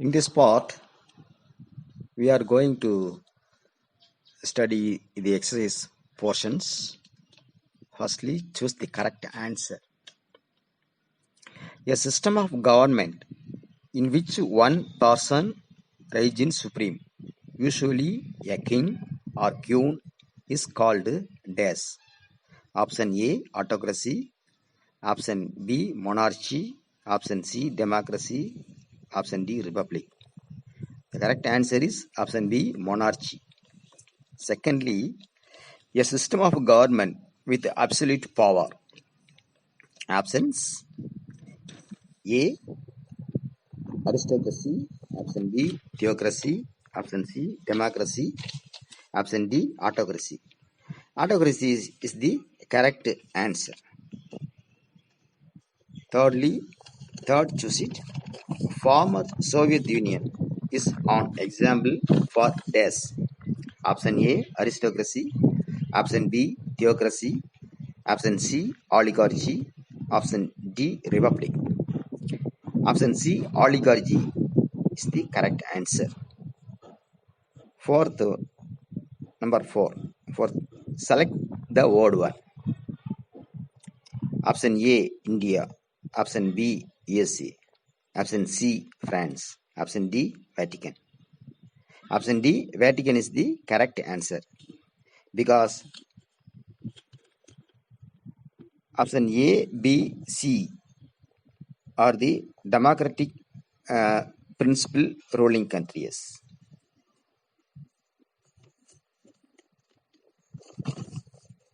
In this part, we are going to study the exercise portions. Firstly, choose the correct answer. A system of government in which one person reigns supreme, usually a king or queen, is called dash. Option A, autocracy. Option B, monarchy. Option C, democracy. Option D, republic. The correct answer is option B, monarchy. Secondly, a system of government with absolute power. Options A, aristocracy. Option B, theocracy. Option C, democracy. Option D, autocracy. Autocracy is the correct answer. Thirdly, choose it. Former Soviet Union is an example for this. Option A, aristocracy. Option B, theocracy. Option C, oligarchy. Option D, republic. Option C, oligarchy is the correct answer. Fourth, number 4. Fourth, select the word one. Option A, India. Option B, USA. Option C, France. Option D, Vatican. Option D, Vatican is the correct answer because option A, B, C are the democratic principle ruling countries.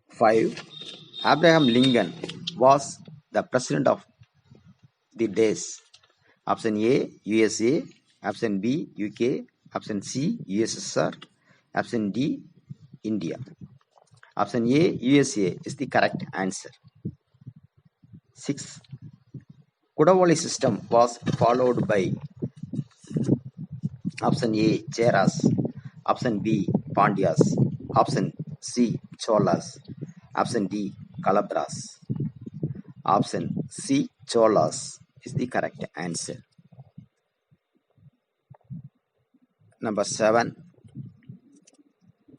5. Abraham Lincoln was the president of the days. Option A, USA. Option B, UK. Option C, USSR. Option D, India. Option A, USA is the correct answer. 6. Kudavoli system was followed by option A, Cheras. Option B, Pandyas. Option C, Cholas. Option D, Kalabras. Option C, Cholas is the correct answer. Number 7.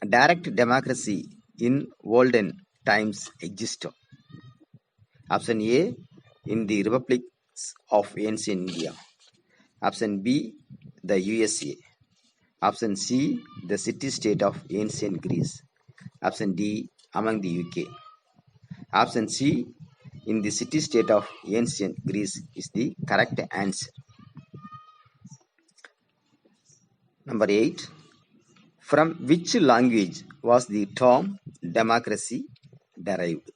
Direct democracy in olden times existed. Option A, in the republics of ancient India. Option B, the USA. Option C, the city-state of ancient Greece. Option D, among the UK. Option C, in the city-state of ancient Greece is the correct answer. Number 8. From which language was the term democracy derived?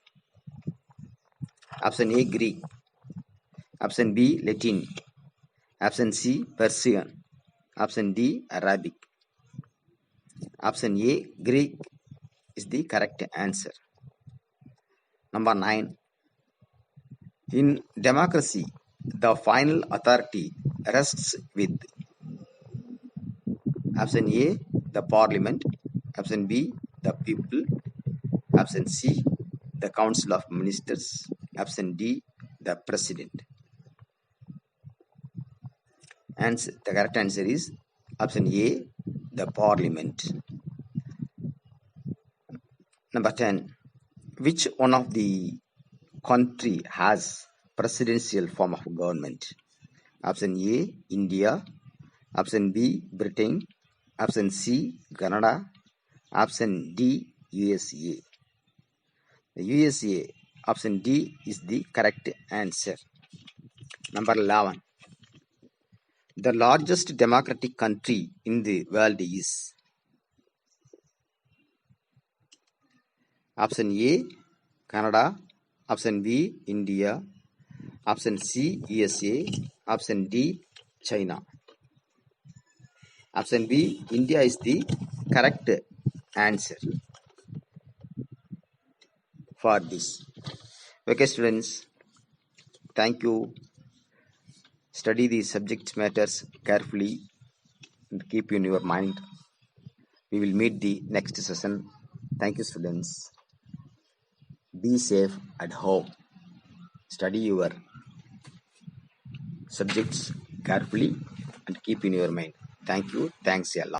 Option A, Greek. Option B, Latin. Option C, Persian. Option D, Arabic. Option A, Greek is the correct answer. Number 9. In democracy, the final authority rests with option A, the parliament. Option B, the people. Option C, the council of ministers. Option D, the president. And the correct answer is option A, the parliament. Number 10. Which one of the country has presidential form of government? Option A, India. Option B, Britain. Option C, Canada. Option D, USA. The USA, option D is the correct answer. Number 11. The largest democratic country in the world is option A, Canada. Option B, India. Option C, USA. Option D, China. Option B, India is the correct answer for this. Okay, students, thank you. Study the subject matters carefully and keep in your mind. We will meet the next session. Thank you, students. Be safe at home. Study your subjects carefully. and keep in your mind. Thank you. Thanks a lot.